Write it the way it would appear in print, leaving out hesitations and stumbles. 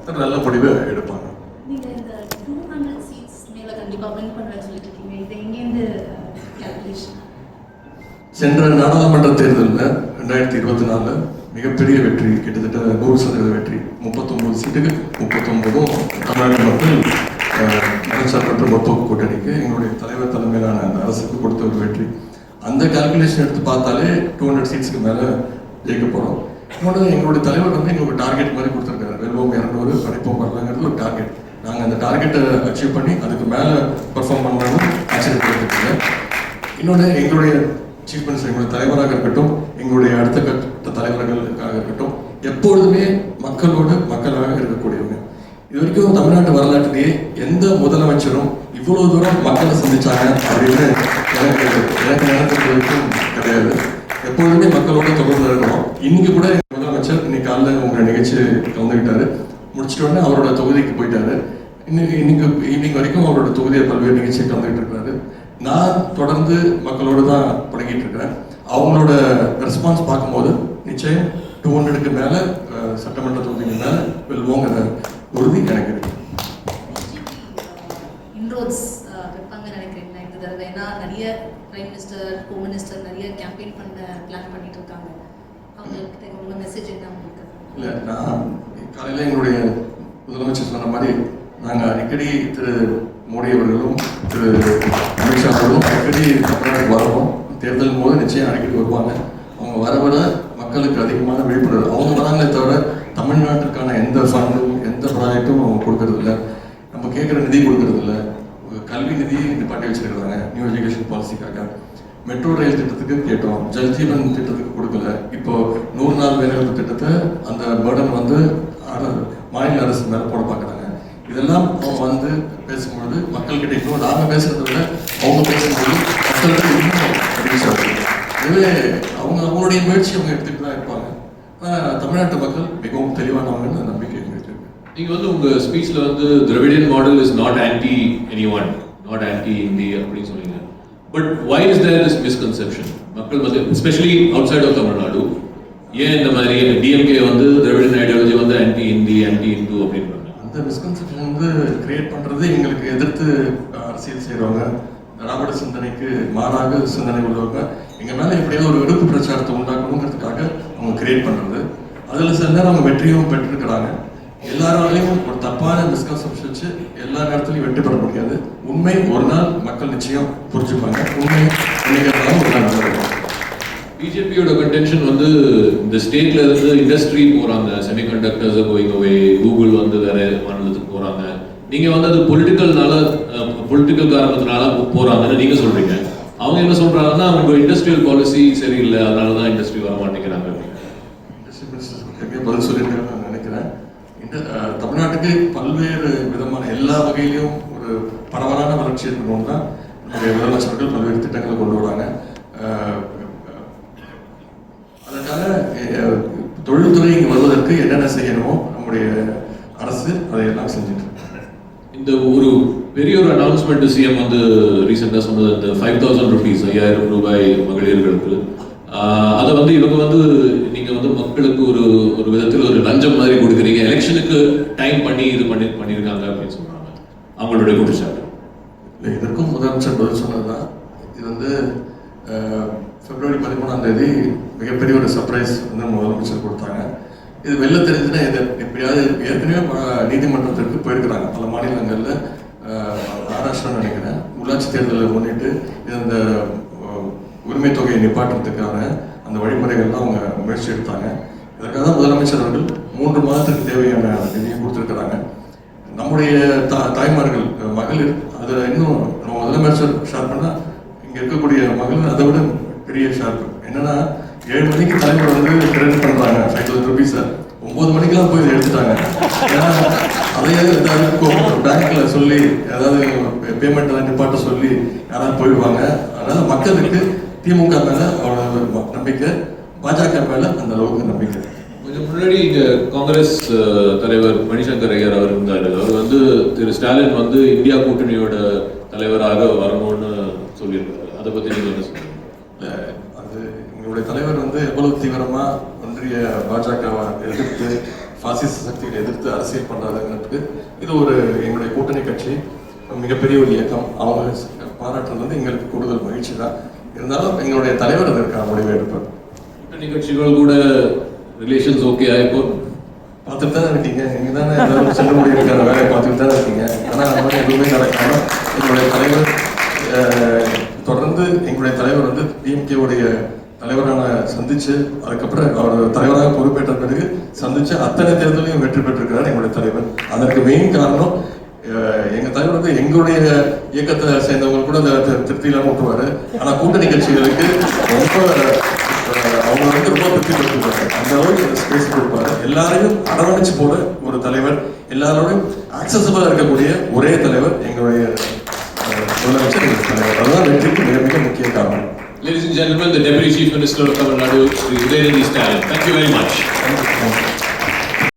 ஒருத்தர் நல்ல முடிவை எடுப்பாங்க. நீங்கள் இந்த 200 சீட்ஸ் மேலே கண்டிப்பாக வின் பண்ணுறேன்னு சொல்லிட்டு இருக்கீங்க. இது எங்கேருந்து கேல்குலேஷன்? சென்ற நாடாளுமன்ற தேர்தலில் 2024 மிகப்பெரிய வெற்றி, கிட்டத்தட்ட 100% வெற்றி. 39 சீட்டுக்கு 39 தமிழ்நாடு மக்கள் மதச்சார்பற்ற முற்போக்கு கூட்டணிக்கு எங்களுடைய தலைவர் தலைமையிலான அந்த அரசுக்கு கொடுத்த ஒரு வெற்றி. அந்த கால்குலேஷன் எடுத்து பார்த்தாலே 200 சீட்ஸுக்கு மேலே ஜெயிக்க போகிறோம். இன்னொன்று, எங்களுடைய தலைவர் வந்து எங்களுக்கு டார்கெட் மாதிரி கொடுத்துருக்காரு. வெல்வோம் 200 படிப்போம் வரலாங்கிறது ஒரு டார்கெட். நாங்கள் அந்த டார்கெட்டை அச்சீவ் பண்ணி அதுக்கு மேலே பர்ஃபார்ம் பண்ணாலும் ஆச்சரியப்படுறதுக்கு. இன்னொன்று, எங்களுடைய சீஃப் மினிஸ்டர், எங்களுடைய தலைவராக இருக்கட்டும், எங்களுடைய அடுத்த கட்ட தலைவர்களுக்காக இருக்கட்டும், எப்பொழுதுமே மக்களோடு மக்களாக இருக்கக்கூடியவங்க. இது வரைக்கும் தமிழ்நாட்டு வரலாற்றிலேயே எந்த முதலமைச்சரும் இவ்வளவு தூரம் மக்களை சந்திச்சாங்க அப்படின்னு எனக்கு நினைக்கிறதுக்கும் கிடையாது. எப்பொழுதுமே மக்களோட தொடர்பு இருக்கணும். இன்னைக்கு கூட முதலமைச்சர் இன்னைக்கு காலையில் உங்கள் நிகழ்ச்சி கலந்துக்கிட்டாரு. முடிச்சிட்ட உடனே அவரோட தொகுதிக்கு போயிட்டாரு. இன்னைக்கு ஈவினிங் வரைக்கும் அவரோட தொகுதியை பல்வேறு நிகழ்ச்சியை கலந்துக்கிட்டு இருக்காரு. நான் தொடர்ந்து மக்களோடு தான் பழகிட்டு இருக்கிறேன். அவங்களோட ரெஸ்பான்ஸ் பார்க்கும்போது நிச்சயம் 200க்கு மேலே சட்டமன்ற தொகுதிக்கு மேலே வெல்வோங்கிற உறுதி எனக்கு இருக்கு. இன்ரோட்ஸ் வைப்பாங்க நினைக்கிறீங்களா இந்த தடவை? ஏன்னா நிறைய பிரைம் மினிஸ்டர், ஹோம் மினிஸ்டர் நிறைய கேம்பெயின் பண்ண பிளான் பண்ணிட்டு இருக்காங்க. அவங்களுக்கு உங்க மெசேஜ் என்ன உங்களுக்கு? இல்லை, நான் காலையில் எங்களுடைய முதலமைச்சர் சொன்ன மாதிரி நாங்கள் அடிக்கடி திரு மோடி அவர்களும் திரு அமித்ஷா அவர்களும் அடிக்கடி தமிழ்நாட்டுக்கு வரணும். தேர்தல் போது நிச்சயம் அடிக்கடி வருவாங்க. அவங்க வர மக்களுக்கு அதிகமான விழிப்புணர்வு அவங்க வராங்களே தவிர தமிழ்நாட்டுக்கான எந்த ஃபண்டும் எந்த ப்ராஜெக்டும் அவங்க கொடுக்கறதில்ல. நம்ம கேட்குற நிதி கொடுக்கறதில்ல. கல்வி நிதி நிப்பாட்டி வச்சுருக்காங்க நியூ எஜுகேஷன் பாலிசிக்காக. மெட்ரோ ரயில் திட்டத்துக்கு கேட்டோம், ஜல்ஜீவன் திட்டத்துக்கு கொடுக்கல. இப்போ 100 நாள் வேலைவாய்ப்பு திட்டத்தை அந்த பேர்டன் வந்து மாநில அரசு மேலே போட பார்க்குறாங்க. இதெல்லாம் அவங்க வந்து பேசும்பொழுது மக்கள்கிட்ட இன்னும் நாங்கள் பேசுறதை விட அவங்க பேசும்போது மக்களுக்கு இன்னும் ரீச் ஆகுது. எனவே அவங்களுடைய முயற்சி அவங்க எடுத்துகிட்டு தான் இருப்பாங்க. ஆனால் தமிழ்நாட்டு மக்கள் மிகவும் தெளிவானவங்கன்னு நம்பிக்கை எங்களுக்கு இருக்கு. நீங்கள் வந்து உங்கள் ஸ்பீச்சில் வந்து Dravidian model is not anti anyone, not anti Hindi அப்படின்னு சொன்னீங்க. But why is there this misconception மக்கள் வந்து especially outside of Tamil Nadu? ஏன் இந்த மாதிரி டிஎம்கே வந்து திராவிடன் ஐடியாலஜி வந்து ஆன்டி இந்தி, ஆன்டி இந்து அப்படின்னு அந்த மிஸ்கன்செப்ஷன் வந்து கிரியேட் பண்ணுறது எங்களுக்கு எதிர்த்து அரசியல் செய்கிறவங்க, திராவிட சிந்தனைக்கு மாறாக சிந்தனை உள்ளவங்க எங்கள் மேலே எப்படியாவது ஒரு வெறுப்பு பிரச்சாரத்தை உண்டாக்கணுங்கிறதுக்காக அவங்க கிரியேட் பண்ணுறது. அதில் சில நேரம் அவங்க வெற்றியும் பெற்றிருக்கிறாங்க. எல்லாராலையும் ஒரு தப்பான மிஸ்கன்செப்ஷன் வச்சு எல்லா நேரத்துலையும் வெற்றி பெற முடியாது. உண்மை ஒரு நாள் மக்கள் நிச்சயம் புரிஞ்சுப்பாங்க. உண்மை என்னைக்கு ஒரு நாள் நடக்கும். பிஜேபியோட கன்டென்ஷன் வந்து இந்த ஸ்டேட்ல இருந்து இண்டஸ்ட்ரி போறாங்க, செமிகண்டக்டர்ஸ் கோயிங் அவே, கூகுள் வந்து வேற மாநிலத்துக்கு போறாங்க. நீங்க வந்து அது பொலிட்டிக்கல் காரணத்தினால போறாங்கன்னு நீங்க சொல்றீங்க. அவங்க என்ன சொல்றாங்கன்னா அவங்க இண்டஸ்ட்ரியல் பாலிசி சரியில்லை, அதனாலதான் இண்டஸ்ட்ரி வர மாட்டேங்கிறாங்க. இண்டஸ்ட்ரி மினிஸ்டர் பதில் சொல்லியிருக்காங்க நான் நினைக்கிறேன். தமிழ்நாட்டுக்கு பல்வேறு விதமான எல்லா வகையிலையும் ஒரு பரவலான வளர்ச்சி இருக்கணும் தான் நம்முடைய முதலமைச்சர்கள் பல்வேறு திட்டங்களை கொண்டு வராங்க. அதற்காக தொழில்துறை இங்கே வருவதற்கு என்னென்ன செய்யணுமோ நம்முடைய அரசு அதையெல்லாம் செஞ்சுட்டு இருக்கு. இந்த ஒரு பெரிய ஒரு அனௌன்ஸ்மெண்ட் சிஎம் வந்து ரீசெண்டாக சொன்னது, இந்த 5,000 rupees 5,000 ரூபாய் மகளிர்களுக்கு. அதை வந்து இவங்க வந்து நீங்கள் வந்து மக்களுக்கு ஒரு விதத்தில் ஒரு லஞ்சம் மாதிரி கொடுக்குறீங்க, எலெக்ஷனுக்கு டைம் பண்ணி இது பண்ணியிருக்காங்க அப்படின்னு சொல்கிறாங்க. அவங்களுடைய குற்றச்சாட்டு. இல்லை, இதற்கும் முதலமைச்சர் பதில் சொன்னதுதான். இது வந்து February 13 மிகப்பெரிய ஒரு சர்ப்ரைஸ் வந்து முதலமைச்சர் கொடுத்தாங்க. இது வெளில தெரிஞ்சுன்னா எப்படியாவது ஏற்கனவே நீதிமன்றத்திற்கு போயிருக்கிறாங்க பல மாநிலங்களில். மகாராஷ்டிரா நினைக்கிறேன் உள்ளாட்சி தேர்தலை முன்னிட்டு இந்த உரிமை தொகையை நிப்பாட்டுறதுக்கான அந்த வழிமுறைகள்லாம் அவங்க முயற்சி எடுத்தாங்க. இதற்காக தான் முதலமைச்சர் அவர்கள் 3 மாதத்துக்கு தேவையான நிதியை கொடுத்துருக்கிறாங்க. நம்முடைய தாய்மார்கள் மகளிர் அதில் இன்னும் நம்ம முதலமைச்சர் ஷேர் பண்ணால் இங்கே இருக்கக்கூடிய மகளிர் அதை விட பெரிய ஷார்ப்பு. என்னன்னா 7 மணிக்கு தலைவர் வந்து கிரெடிட் பண்ணுறாங்க 5,000 rupees. 9 மணிக்கெல்லாம் போய் எடுத்துட்டாங்க. ஏன்னா அதையே ஏதாவது பேங்க்ல சொல்லி ஏதாவது பேமெண்ட் எல்லாம் நிப்பாட்ட சொல்லி யாராவது போயிடுவாங்க. அதனால மக்களுக்கு திமுக மேல அவ்வளோ நம்பிக்கை, பாஜக மேல அந்த அளவுக்கு நம்பிக்கை. கொஞ்சம் முன்னாடி இங்க காங்கிரஸ் தலைவர் மணிசங்கர் ஐயர் அவர் இருந்தார். அவர் வந்து திரு ஸ்டாலின் வந்து இந்தியா கூட்டணியோட தலைவராக வரணும்னு சொல்லியிருக்காரு. அதை பத்தி நீங்க என்ன சொல்றீங்க? அது எங்களுடைய தலைவர் வந்து எவ்வளவு தீவிரமா ஒன்றிய பாஜகவை எதிர்த்து பாசிச சக்திகளை எதிர்த்து அரசியல் பண்ணுறாங்கிறதுக்கு இது ஒரு எங்களுடைய கூட்டணி கட்சி மிகப்பெரிய ஒரு இயக்கம். அவங்க பாராட்டுறது வந்து எங்களுக்கு கூடுதல் மகிழ்ச்சி தான். இருந்தாலும் எங்களுடைய தலைவர் அதற்கான முடிவை எடுப்பார். கூட்டணி கட்சிகள் கூட ரிலேஷன்ஸ் ஓகே ஆகிப்போ பார்த்துட்டு தானே இருக்கீங்க, நீங்கள் தானே எல்லாரும் செல்ல முடியிருக்கான வேலையை பார்த்துட்டு தானே இருக்கீங்க. ஆனால் அந்த மாதிரி எதுவுமே நடக்காமல் எங்களுடைய தலைவர் தொடர்ந்து எங்களுடைய தலைவர் வந்து டிஎம்கேவுடைய தலைவரான சந்திச்சு அதுக்கப்புறம் அவர் தலைவராக பொறுப்பேற்ற பிறகு சந்திச்சு அத்தனை தேர்தலையும் வெற்றி பெற்றிருக்கிறார் எங்களுடைய தலைவர். அதற்கு மெயின் காரணம் எங்க தலைவர் வந்து எங்களுடைய இயக்கத்தை சேர்ந்தவங்க கூட திருப்தி இல்லாம விட்டுருவாரு. ஆனா கூட்டணி கட்சிகளுக்கு ரொம்ப அவங்க வந்து ரொம்ப திருப்தி கொடுத்துருப்பாரு. அந்த அளவுக்கு ஸ்பேஸ் கொடுப்பாரு. எல்லாரையும் அரவணைச்சு போல ஒரு தலைவர், எல்லாரோடையும் ஆக்சசபிளா இருக்கக்கூடிய ஒரே தலைவர் எங்களுடைய முதலமைச்சர் எங்களுடைய தலைவர். அதுதான் வெற்றிக்கு மிக மிக முக்கிய காரணம். Ladies and gentlemen, the Deputy Chief Minister of Tamil Nadu, Sri Udayanidhi Stalin. Thank you very much. Thank you.